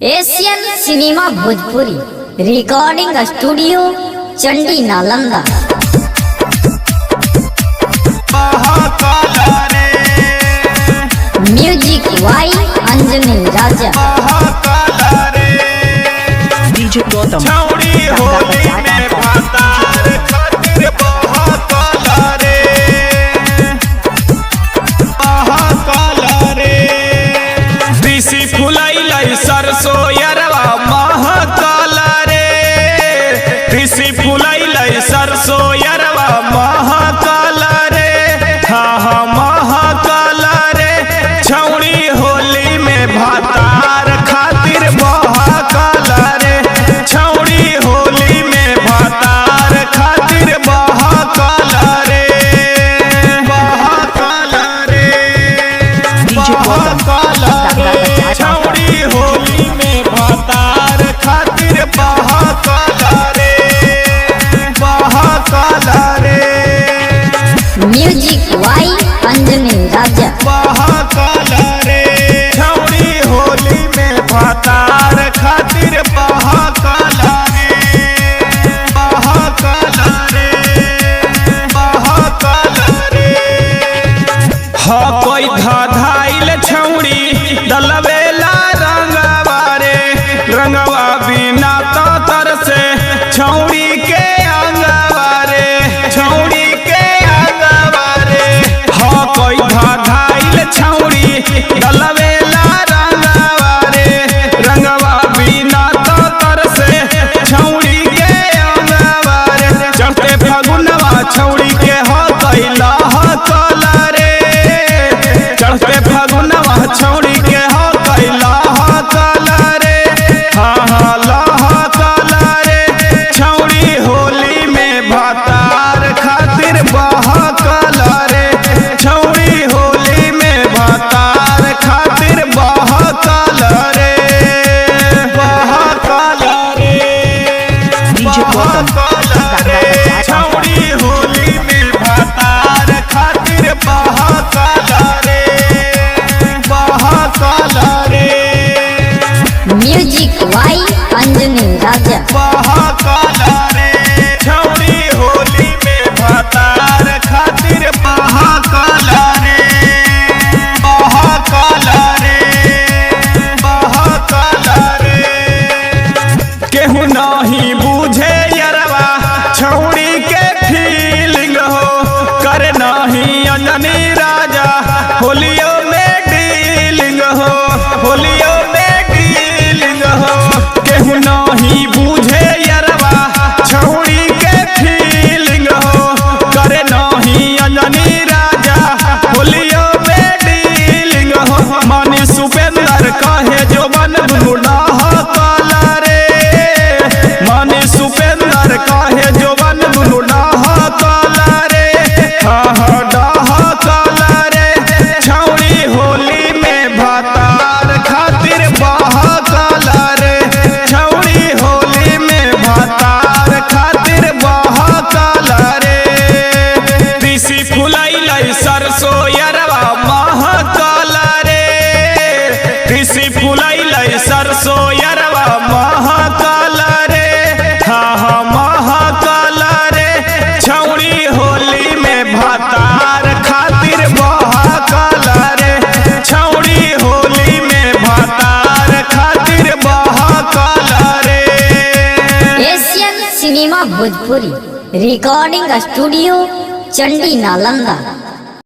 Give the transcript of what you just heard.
Asian cinema Bhojpuri recording studio Chandi Nalanda. Music by Anjani Raja. DJ Gautam. सरसो यरवा महकाल रे, कृषि फुलैल सरसो यरवा महकाल रे, हाँ हाँ महकाल रे। छौड़ी होली में भातार खातिर बहकाल रे, छौड़ी होली में भातार खातिर बहकाल रे, बहकाल रे, बहकाल रे। छौड़ी होली में भातार खातिर बहकाल रे, बहकाल रे। म्यूजिक वाई अंजनी राजा। बहकाल रे, छौड़ी होली में भातार खातिर बहकाल रे, बहकाल रे, बहकाल रे। हाँ कोई धाधाइल छौड़ी डलबेला रंगवा रे, रंगवा बिना तो तरसे छौड़ी के अंगवा रे, छौड़ी के अंगवा रे। हाँ कोई धाधाइल छौड़ी डलबेला रंगवा रे, रंगवा बिना तो तरसे छौड़ी के अंगवा रे। चढ़ते फगुनवा छौड़ी के हो कैला हकल रे, चढ़ते फगुनवा छौड़ी के हो कैला हकल रे, हाँ हाँ लहकल रे। छौड़ी होली में भातार खातिर बहकल रे, छौड़ी होली में भातार खातिर बहकल रे, बहकल रे, डीजे गौतम। बहकल रे। छौड़ी होली में भातार खातिर बहकल रे, बहकल रे। म्यूजिक वाई अंजनी राजा। बहकाल रे, छौड़ी होली में भातार खातिर बहकाल रे, बहकाल रे, बहकाल रे। केहू नहीं बूझे यरवा छौड़ी के फीलिंग हो, करे नहीं अंजनी राजा होलियो में डीलिंग हो, होलियो में डीलिंग हो। केहू नहीं बूझे यरवा छौड़ी के फीलिंग हो, करे नहीं अंजनी राजा होलियो में डीलिंग हो। मानी सुपेंदर कहे जो बन हकल रे, मानी सुपेंदर कहे जो बन हकल रे, हाँ हाँ डहकल रे। छौड़ी होली में भातार खातिर बहकल रे, छौड़ी होली में भातार खातिर बहकल रे। कृषि फुलैल सरसो यरवा महकाल रे, कृषि फुलैल सरसो यरवा महकाल रे, हाँ हाँ महकाल रे। छौड़ी होली में भातार खातिर बहकाल रे, छौड़ी होली में भातार खातिर बहकाल रे। Asian cinema Bhojpuri recording studio Chandi Nalanda.